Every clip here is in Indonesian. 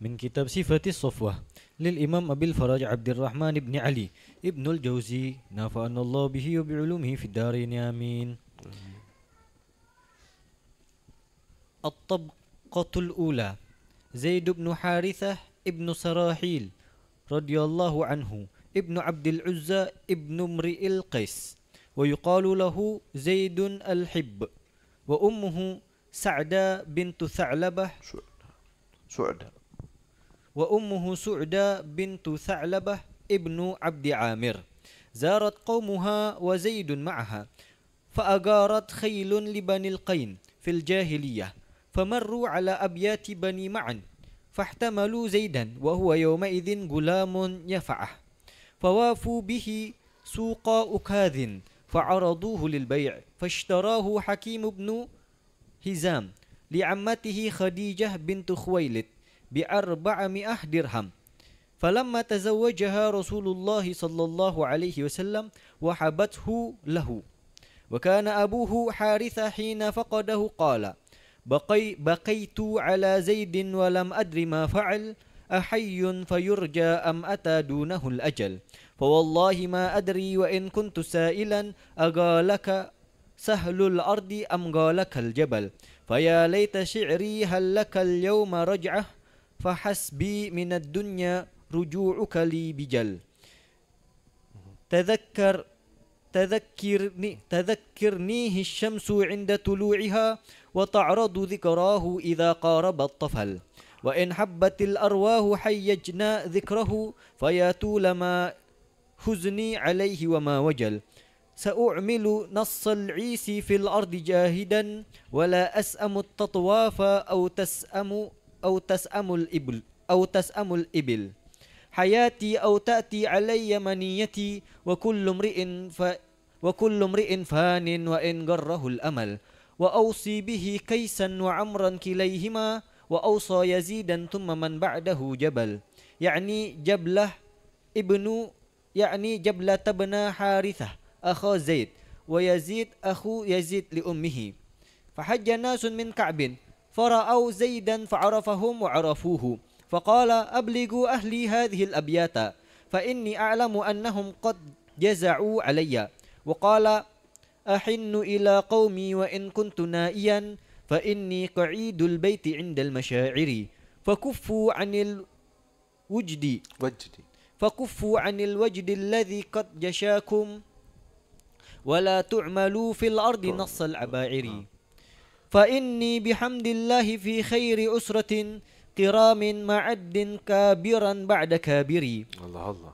من كتاب صفة الصفوة للإمام أبي الفرج عبد الرحمن بن علي ابن الجوزي نفعنا الله به وبعلومه في الدارين آمين. الطبقة الأولى زيد بن حارثة ابن سراحيل رضي الله عنه ابن عبد العزى ابن امرئ القيس ويقال له زيد الحب وأمه سعدة بنت ثعلبة بنت ثعلبة ابن عبد عامر زارت قومها وزيد معها فأجارت خيل لبني القين في الجاهلية فمروا على أبيات بني معن فاحتملوا زيدا وهو يومئذ غلام يفعه فوافوا به سوق أكاذ فعرضوه للبيع فاشتراه حكيم بن هزام لعمته خديجة بنت خويلد ب400 درهم فلما تزوجها رسول الله صلى الله عليه وسلم وحبته له وكان أبوه حارثة حين فقده قال بقيت على زيد ولم أدر ما فعل أحي فيرجى أم أتى دونه الأجل فوالله ما أدري وإن كنت سائلا أقالك سهل الأرض أم قالك الجبل فيا ليت شعري هل لك اليوم رجعة فحسبي من الدنيا رجوعك لي بجل تذكرنيه الشمس عند طلوعها وتعرض ذكراه إذا قارب الطفل وإن حبت الأرواح حيجنا ذكره فيا طول ما حزني عليه وما وجل سأعمل نص العيس في الأرض جاهدا ولا أسأم التطواف أو تسأم الإبل حياتي أو تأتي علي منيتي وكل امرئ فان وإن غره الأمل وأوصي به كيسا وعمرا كليهما وأوصى يزيدا ثم من بعده جبل يعني جبلة ابن حارثة أخو زيد ويزيد أخو يزيد لأمه فحج ناس من كعب فرأوا زيدا فعرفهم وعرفوه فقال أبلغوا أهلي هذه الأبيات فإني أعلم أنهم قد جزعوا علي وقال أحن إلى قومي وإن كنت نائيا فإني قعيد البيت عند المشاعر فكفوا عن الوجد الذي قد جشاكم ولا تعملوا في الأرض نص العبائر فإني بحمد الله في خير أسرة كرام معد كابرا بعد كابري الله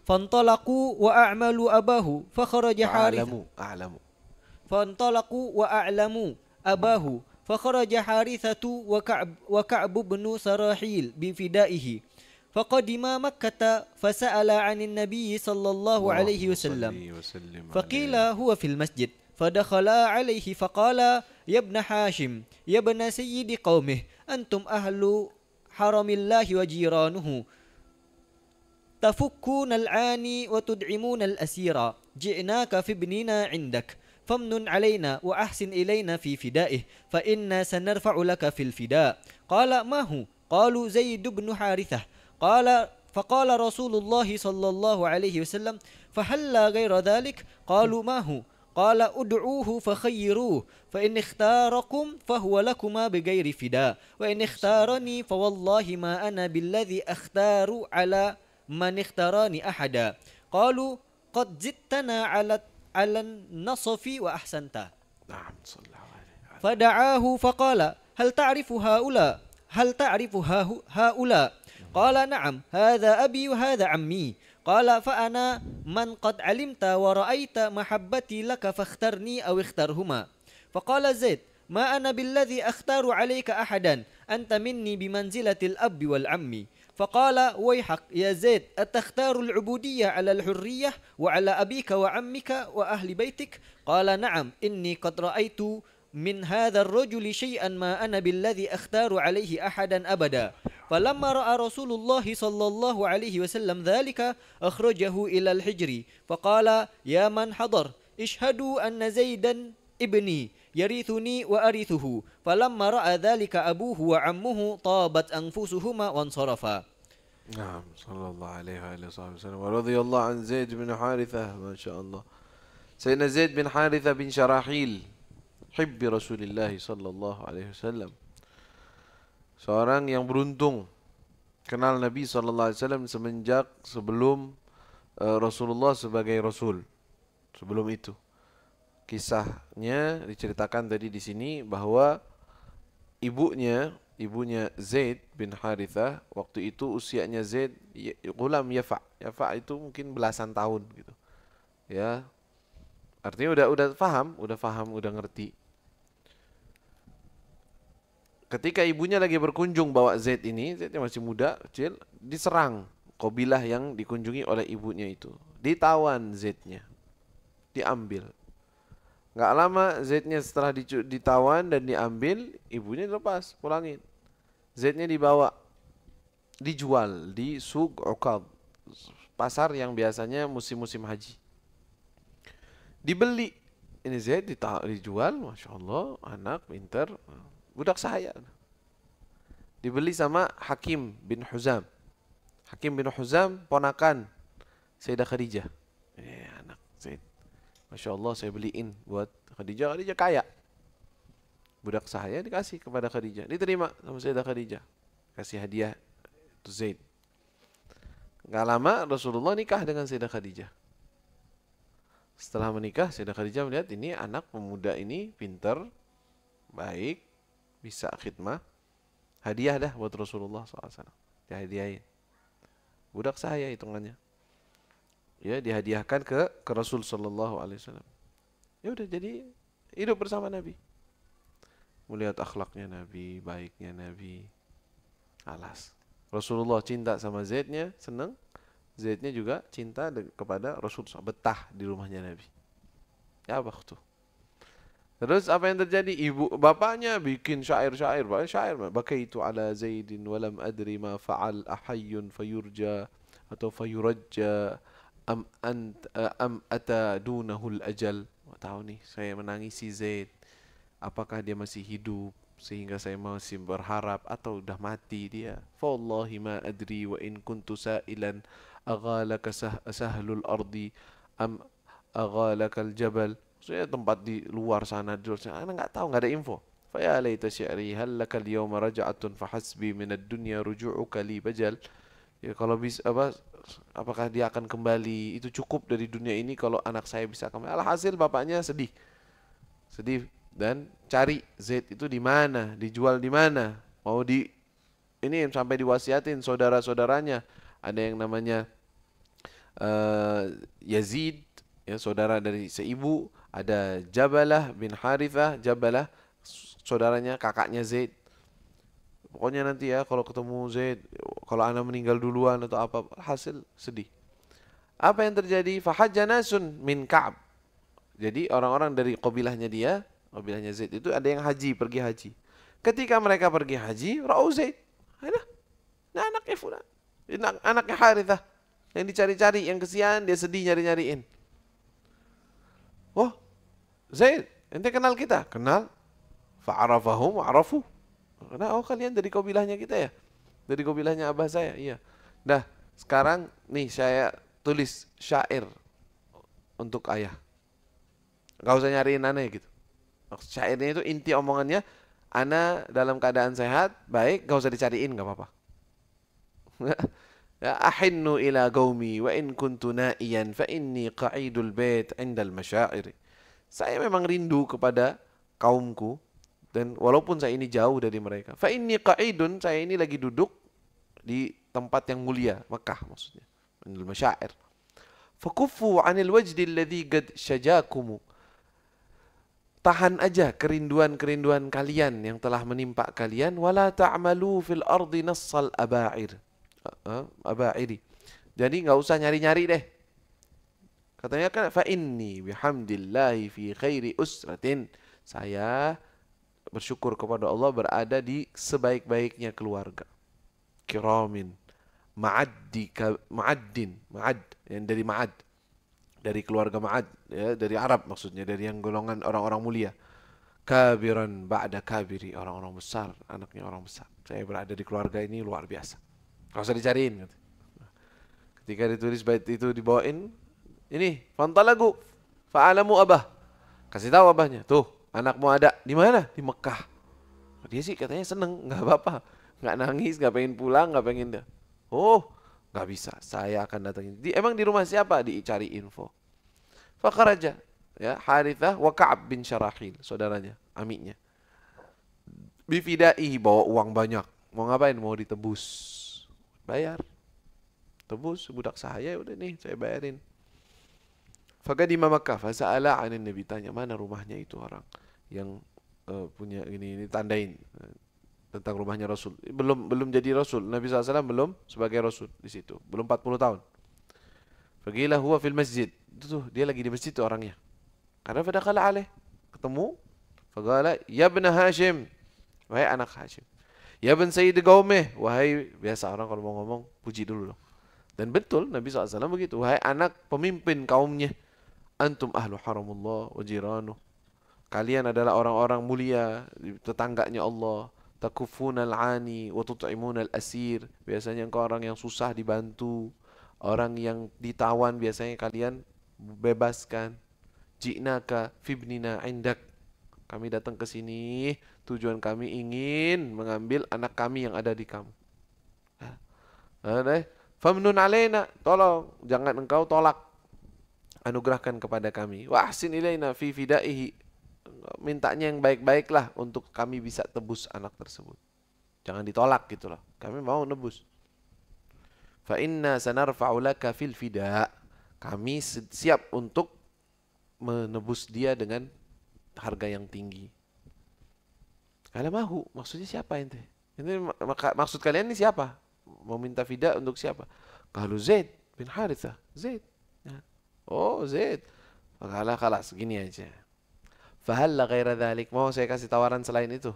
فانطلقوا وأعملوا أباه فخرج حارثة فخرج حارثة وكعب بن سراحيل بفدائه فقدما مكة فسأل عن النبي صلى الله عليه وسلم فقيل هو في المسجد فدخلا عليه فقال يا ابن حاشم يا ابن سيد قومه أنتم أهل حرم الله وجيرانه تفكون العاني وتدعمون الأسير جئناك في ابننا عندك فامنن علينا وأحسن إلينا في فدائه فإنا سنرفع لك في الفداء قال ما هو قالوا زيد بن حارثة فقال رسول الله صلى الله عليه وسلم فهلا غير ذلك قالوا ما هو قال ادعوه فخيروه فإن اختاركم فهو لكما بغير فداء وإن اختارني فوالله ما أنا بالذي أختار على من اختارني أحدا قالوا قد زدتنا على النصف وأحسنت نعم صلى الله عليه فدعاه فقال هل تعرف هؤلاء قال نعم هذا أبي وهذا عمي قال فأنا من قد علمت ورأيت محبتي لك فاخترني أو اخترهما فقال زيد ما أنا بالذي أختار عليك أحدا أنت مني بمنزلة الأب والعم فقال ويحك يا زيد أتختار العبودية على الحرية وعلى أبيك وعمك وأهل بيتك قال نعم إني قد رأيت من هذا الرجل شيئا ما أنا بالذي أختار عليه أحدا أبدا فلما رأى رسول الله صلى الله عليه وسلم ذلك أخرجه إلى الحجر فقال يا من حضر اشهدوا أن زيدا ابني يرثني وأرثه فلما رأى ذلك أبوه وعمه طابت أنفسهما وانصرفا. نعم صلى الله عليه وآله وسلم. ورضي الله عن زيد بن حارثة. ما شاء الله. سيدنا زيد بن حارثة بن شراحيل حب رسول الله صلى الله عليه وسلم. Seorang yang beruntung kenal Nabi sallallahu alaihi wasallam semenjak sebelum Rasulullah sebagai rasul. Sebelum itu. Kisahnya diceritakan tadi di sini bahwa ibunya Zaid bin Harithah waktu itu usianya Zaid gulam yafa. Yafa itu mungkin belasan tahun gitu. Ya. Artinya udah faham, udah ngerti. Ketika ibunya lagi berkunjung bawa Zaid ini, Zaidnya masih muda, kecil, diserang kabilah yang dikunjungi oleh ibunya itu. Ditawan Zaidnya. Diambil. Nggak lama Zaidnya setelah ditawan dan diambil, ibunya dilepas, pulangin. Zaidnya dibawa, dijual di Suq Uqad, pasar yang biasanya musim-musim haji. Dibeli. Ini Zaid dijual, Masya Allah, anak pintar, budak sahaya. Dibeli sama Hakim bin Huzam. Hakim bin Huzam ponakan Sayyidah Khadijah. Anak Zaid. Masya Allah saya beliin buat Khadijah. Khadijah kaya. Budak sahaya dikasih kepada Khadijah. Diterima sama Sayyidah Khadijah. Kasih hadiah itu Zaid. Gak lama Rasulullah nikah dengan Sayyidah Khadijah. Setelah menikah Sayyidah Khadijah melihat ini anak pemuda ini pintar, baik, bisa khidmah. Hadiah dah buat Rasulullah SAW. Dihadiahin. Budak sahaya hitungannya. Ya, dihadiahkan ke Rasul sallallahu alaihi wasallam. Ya udah jadi hidup bersama Nabi. Melihat akhlaknya Nabi, baiknya Nabi. Alas. Rasulullah cinta sama Zaidnya, senang. Zaidnya juga cinta kepada Rasulullah, betah di rumahnya Nabi. Ya bakhtu. Terus apa yang terjadi? Bapaknya bikin syair-syair, bakaitu ala Zaidin walam adri ma fa'al ahayyun fayurja atau fayurajja am ata dunahul ajal. Tahu nih, saya menangisi Zaid. Apakah dia masih hidup sehingga saya masih berharap atau udah mati dia? Fa wallahi ma adri wa in kuntu sa'ilan aghalaka sahlul ardi am aghalaka al-jabal. Saya tempat di luar sana, ana enggak tahu, enggak ada info. Fa ya laita syi'ri hal laka al-yawma raj'atun fa hasbi min ad-dunya ruju'uka li bajal. Ya kalau bisa apakah dia akan kembali? Itu cukup dari dunia ini kalau anak saya bisa kembali. Alhasil bapaknya sedih. Sedih dan cari Zaid itu di mana, dijual di mana. Mau ini sampai diwasiatin saudara-saudaranya. Ada yang namanya Yazid, ya saudara dari seibu, ada Jabalah bin Harithah, Jabalah saudaranya, kakaknya Zaid. Pokoknya nanti ya kalau ketemu Zaid, kalau ana meninggal duluan atau apa, hasil sedih. Apa yang terjadi? Fahajja nasun min Ka'ab. Jadi orang-orang dari kabilahnya dia, kabilahnya Zaid itu ada yang pergi haji. Ketika mereka pergi haji, ra'u Zaid. Ada. Nah, anaknya fulan. Anaknya Harithah. Yang dicari-cari, yang kesian, dia sedih nyari-nyariin. Wah, Zaid, ente kenal kita? Kenal. Fa'arafahum wa'arafu. Karena kalian dari kabilahnya kita ya? Dari kabilahnya abah saya, iya. Nah, sekarang nih saya tulis syair untuk ayah. Gak usah nyariin aneh gitu. Syairnya itu inti omongannya, ana dalam keadaan sehat, baik, gak usah dicariin, gak apa-apa. Ya, ahinnu ila qaumi wa in kuntu na'iyan fa inni qa'idul bait 'indal masyair. Saya memang rindu kepada kaumku. Dan walaupun saya ini jauh dari mereka, fa inni qa'idun, saya ini lagi duduk di tempat yang mulia, Mekah maksudnya, Indul Masyair. Fakuffu 'anil wajdi alladhi qad syajakum. Tahan aja kerinduan-kerinduan kalian yang telah menimpa kalian, wala ta'malu fil ardi nassal aba'ir. Aba'iri. Jadi enggak usah nyari-nyari deh. Katanya kan fa inni bihamdillahi fi khairi usratin. Saya bersyukur kepada Allah berada di sebaik-baiknya keluarga. Kiramin, ma'addin, yang dari Ma'ad. Dari keluarga Ma'ad, ya, dari Arab maksudnya, dari yang golongan orang-orang mulia. kabiran ba'da kabiri, orang-orang besar, anaknya orang besar. Saya berada di keluarga ini luar biasa. Gak usah dicariin. Ketika ditulis bait itu dibawain, ini fantalagu fa'alamu abah. Kasih tahu abahnya, tuh anakmu ada di mana? Di Mekah. Dia sih katanya seneng, nggak apa-apa, nggak nangis, nggak pengen pulang, nggak pengen dia. Oh, nggak bisa, saya akan datangin. Emang di rumah siapa? Dicari info. Fakaraja, ya Harithah wa Ka'ab bin Syarahil, saudaranya, amiknya. Bifidaihi, bawa uang banyak. Mau ngapain? Mau ditebus. Bayar. Tebus budak sahaya, udah nih saya bayarin. Faqadima Makkah fasa'ala 'anil Nabi, tanya mana rumahnya itu orang yang punya ini tandain tentang rumahnya Rasul. Belum jadi Rasul. Nabi SAW belum sebagai Rasul di situ. Belum 40 tahun. Faqila huwa fil masjid. Itu tuh, dia lagi di masjid tuh orangnya. Karena fadakhala alaih. Ketemu. Faqala ya ibn Hashim. Wahai anak Hashim. Ya ibn Sayyid Qaumih. Wahai, biasa orang kalau mau ngomong puji dulu loh. Dan betul Nabi SAW begitu. Wahai anak pemimpin kaumnya. Antum ahlu haramullah wa jiranuh. Kalian adalah orang-orang mulia, tetangganya Allah. Takufunal ani wa tut'imunal asir. Biasanya engkau orang yang susah dibantu. Orang yang ditawan biasanya kalian bebaskan. Ji'naka fibnina indak. Kami datang ke sini, tujuan kami ingin mengambil anak kami yang ada di kamu. Famnun alaina, tolong jangan engkau tolak. Anugerahkan kepada kami. Wa ahsin ilaina fi fidaihi. Mintanya yang baik-baiklah untuk kami bisa tebus anak tersebut. Jangan ditolak gitu loh. Kami mau nebus. Fa inna sanarfa'u laka fil fida. Kami siap untuk menebus dia dengan harga yang tinggi. Kala mahu, maksudnya siapa ente? Ini maksud kalian ini siapa? Mau minta fida untuk siapa? Kalau Zaid bin Harithah. Zaid. Oh, Zaid. Kala kalas segini aja. Fahalla ghaira dhalik. Mau saya kasih tawaran selain itu?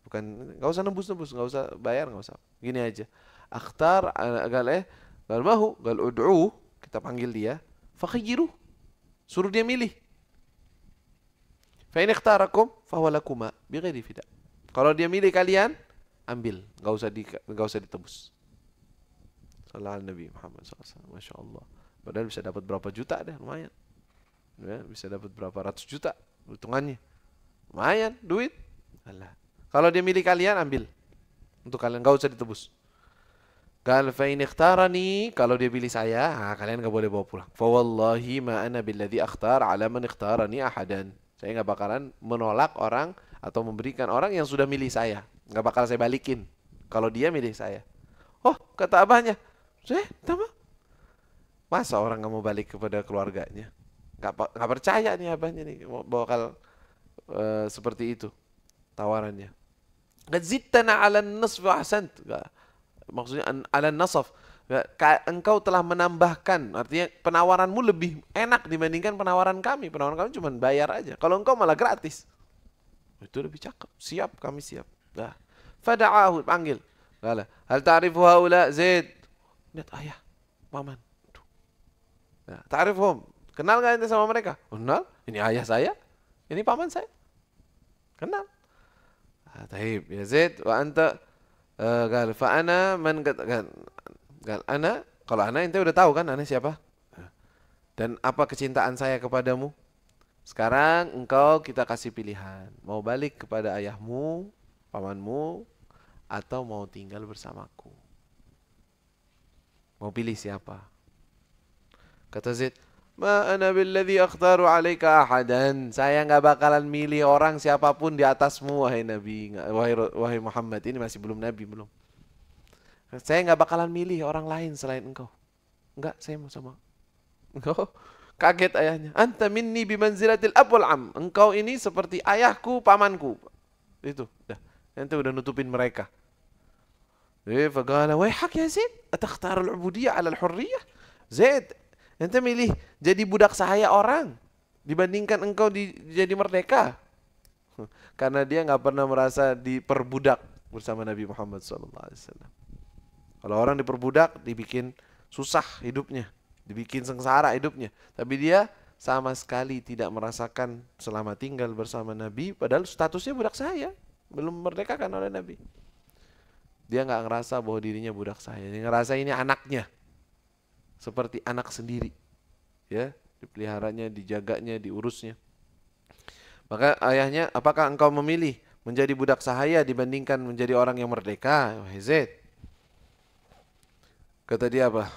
Bukan, enggak usah nebus-nebus, enggak usah bayar, enggak usah. Gini aja. Akhtar gal mahu, gal ud'u, kita panggil dia, fakhiru. Suruh dia milih. Fa in ikhtarakum fa huwa lakuma bighairi fida. Kalau dia milih kalian, ambil, enggak usah ditebus. Sallallahu Nabi Muhammad SAW. Masya Allah. Padahal bisa dapat berapa juta deh, lumayan. Ya, bisa dapat berapa ratus juta hitungannya. Lumayan duit. Alah. Kalau dia milih kalian, ambil. Untuk kalian enggak usah ditebus. Qal fa in ikhtarani, kalau dia pilih saya, kalian enggak boleh bawa pulang. Fa wallahi ma ana billadzi akhtar ala man ikhtarani ahadan. Saya enggak bakalan menolak orang atau memberikan orang yang sudah milih saya. Enggak bakal saya balikin kalau dia milih saya. Oh, kata abahnya, "Saya tambah. Masa orang enggak mau balik kepada keluarganya?" Enggak percaya nih abahnya nih bakal seperti itu tawarannya. Qad zittana 'ala an-nasf wa ahsant. Maksudnya ala nasaf, engkau telah menambahkan, artinya penawaranmu lebih enak dibandingkan penawaran kami. Penawaran kami cuma bayar aja. Kalau engkau malah gratis, itu lebih cakep. Siap, kami siap. Nah, fada'ahu, panggil. Hal ta'rifu haula Zaid? Lihat ayah, paman. Nah, ta'rifhum, kenal nggak ente sama mereka? Kenal. Ini ayah saya, ini paman saya. Kenal. Taib ya Zaid, wa anta. Gal fa ana man gal ana, kalau ana ente udah tahu kan ana siapa? Dan apa kecintaan saya kepadamu? Sekarang engkau kita kasih pilihan. Mau balik kepada ayahmu, pamanmu, atau mau tinggal bersamaku? Mau pilih siapa? Kata Zaid, ma ana billadzi akhtaru 'alaika ahadan. Saya enggak bakalan milih orang siapapun di atasmu wahai Nabi, wahai Muhammad. Ini masih belum Nabi, belum. Saya enggak bakalan milih orang lain selain engkau. Enggak, saya mau sama engkau. Kaget ayahnya. Anta minni bimanzilatil ab wal am. Engkau ini seperti ayahku, pamanku. Itu, dah. Ente udah nutupin mereka. Faqala wayhak ya Zaid, atakhtarul 'ubudiyah 'ala al-hurriyah? Zaid, ente milih jadi budak sahaya orang dibandingkan engkau jadi merdeka. Karena dia nggak pernah merasa diperbudak bersama Nabi Muhammad SAW. Kalau orang diperbudak, dibikin susah hidupnya, dibikin sengsara hidupnya. Tapi dia sama sekali tidak merasakan selama tinggal bersama Nabi, padahal statusnya budak sahaya, belum merdekakan oleh Nabi. Dia nggak ngerasa bahwa dirinya budak sahaya, dia ngerasa ini anaknya, seperti anak sendiri, ya, dipeliharanya, dijaganya, diurusnya. Maka ayahnya, apakah engkau memilih menjadi budak sahaya dibandingkan menjadi orang yang merdeka? Wahai Zaid, kata dia apa?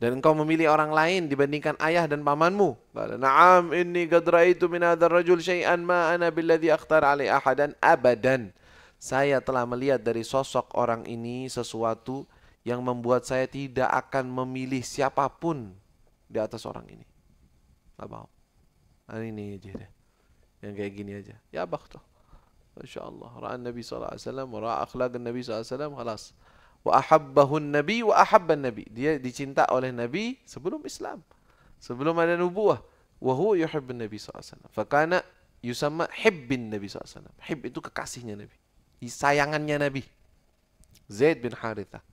Dan engkau memilih orang lain dibandingkan ayah dan pamanmu? Qala na'am inni qad ra'aitu min hadzal rajul syai'an ma ana billadhi akhtar 'alai ahadan abadan. Saya telah melihat dari sosok orang ini sesuatu yang membuat saya tidak akan memilih siapapun di atas orang ini. Enggak mau. Ini aja deh. Yang kayak gini aja. Ya bakhtuh. Masyaallah. Ra'a Nabi sallallahu alaihi wasallam, ra'a akhlaq Nabi sallallahu alaihi wasallam, khalas. Wa ahabbahun nabi wa ahabban nabi. Dia dicinta oleh Nabi sebelum Islam, sebelum ada nubuah. Wa huwa yuhibbun Nabi sallallahu alaihi wasallam. Fakana yusamma hibbin Nabi sallallahu alaihi wasallam. Hibb itu kekasihnya Nabi, sayangannya Nabi. Zaid bin Harithah.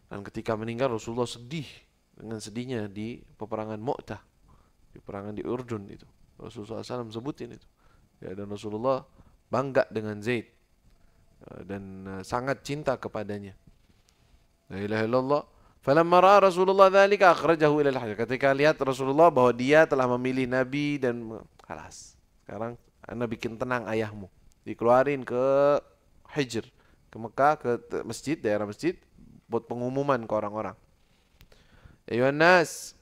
Dan ketika meninggal Rasulullah sedih dengan sedihnya di peperangan Mu'tah, di peperangan di Urdun itu. Rasulullah SAW sebutin itu. Ya, dan Rasulullah bangga dengan Zaid dan sangat cinta kepadanya. La ilaha illallah. Falamma ra'a Rasulullah dzalika akhrajahu ila al-hajr. Ketika lihat Rasulullah bahwa dia telah memilih Nabi dan khalas. Sekarang Anda bikin tenang ayahmu. Dikeluarin ke Hijr, ke Mekah, ke masjid, daerah masjid buat pengumuman ke orang-orang. Ayuhan nas,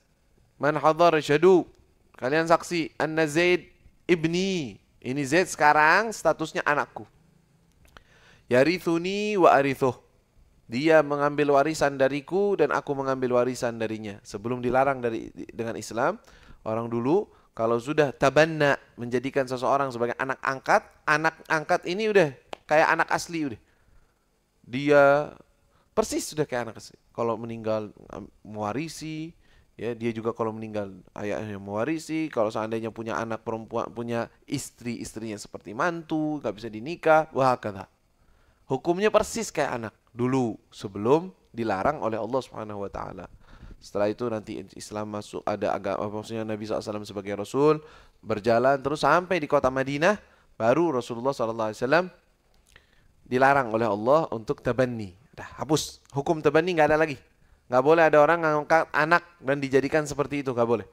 man hadar syadu. Kalian saksi anna Zaid ibni. Ini Zaid sekarang statusnya anakku. Yarithuni wa arithuh. Dia mengambil warisan dariku dan aku mengambil warisan darinya. Sebelum dilarang dengan Islam, orang dulu kalau sudah tabanna, menjadikan seseorang sebagai anak angkat ini udah kayak anak asli udah. Dia persis sudah kayak anak asli. Kalau meninggal mewarisi, ya dia juga kalau meninggal ayahnya mewarisi. Kalau seandainya punya anak perempuan, punya istri, istrinya seperti mantu, nggak bisa dinikah, wah kata. Hukumnya persis kayak anak dulu sebelum dilarang oleh Allah Subhanahu wa taala. Setelah itu nanti Islam masuk, ada agama, maksudnya Nabi SAW sebagai Rasul berjalan terus sampai di kota Madinah, baru Rasulullah SAW dilarang oleh Allah untuk tabanni. Dah hapus hukum tabanni, nggak ada lagi. Nggak boleh ada orang ngangkat anak dan dijadikan seperti itu, nggak boleh.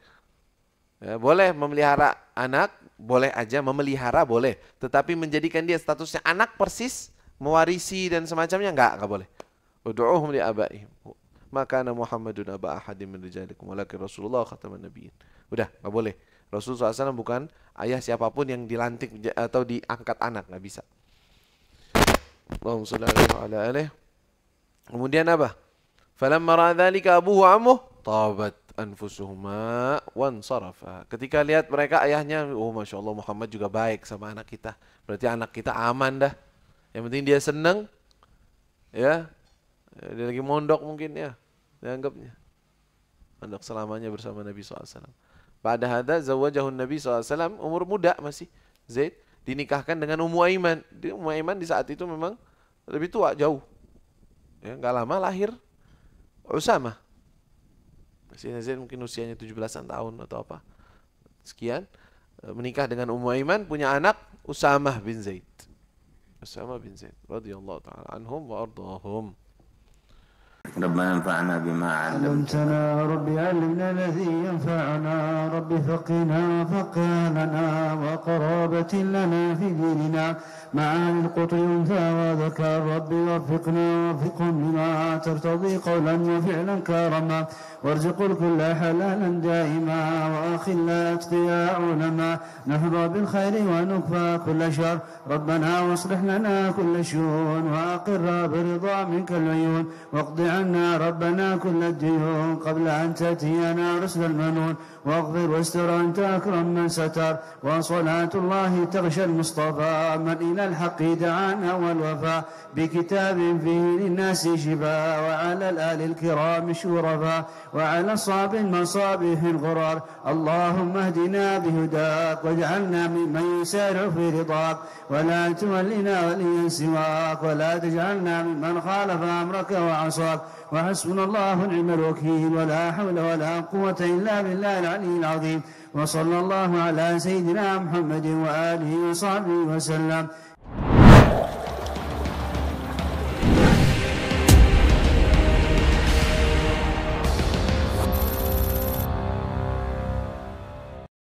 Ya, boleh memelihara anak, boleh aja memelihara boleh, tetapi menjadikan dia statusnya anak persis, mewarisi dan semacamnya enggak boleh. Ud'uuhum li abaihim. Maka Muhammadun aba ahadin min rijalikum walakin Rasulullah khataman nabiyyin. Udah, enggak boleh. Rasulullah SAW bukan ayah siapapun yang dilantik atau diangkat anak, enggak bisa. Allahumma shalli ala alihi. Kemudian apa? Falamma ra'a dzalika abuhu wa ammuhu tabat anfusuhuma wansarafa. Ketika lihat mereka ayahnya, oh Masya Allah Muhammad juga baik sama anak kita. Berarti anak kita aman dah. Yang penting dia senang, ya, dia lagi mondok mungkin ya, dianggapnya mondok selamanya bersama Nabi SAW. Pada hada zawajahun Nabi SAW, umur muda masih, Zaid dinikahkan dengan Ummu Aiman. Ummu Aiman di saat itu memang lebih tua jauh, ya, nggak lama lahir Usamah. Masih Zaid mungkin usianya 17-an tahun atau apa, sekian, menikah dengan Ummu Aiman, punya anak Usamah bin Zaid. Usamah bin Zaid radhiyallahu ta'ala anhum wa ardahum. ربنا انفعنا بما علمتنا رب علمنا الذي ينفعنا رب فقنا فقهنا وقرابة لنا في ديننا معاني القطع أنثى وذكر رب وفقنا وفقهم بما ترتضي قولا وفعلا كرما وارزق الكل حلالا دائما وأخل أتقياء علما نحظى بالخير ونكفى كل شر ربنا واصلح لنا كل شؤون وأقر برضا منك العيون واقض عنا ربنا كل الديون قبل أن تأتينا رسل المنون واغفر واستر أنت أكرم من ستر وصلاة الله تغشى المصطفى من إلى الحق دعانا والوفاء بكتاب فيه للناس شفاء وعلى الآل الكرام شرفاء وعلى صاب المصابيح الغرار اللهم اهدنا بهداك واجعلنا ممن يسارع في رضاك ولا تولنا وليا سواك ولا تجعلنا ممن خالف أمرك وعصاك وحسبنا الله ونعم الوكيل، ولا حول ولا قوة إلا بالله العلي العظيم. وصلى الله على سيدنا محمد وآله وصحبه وسلم.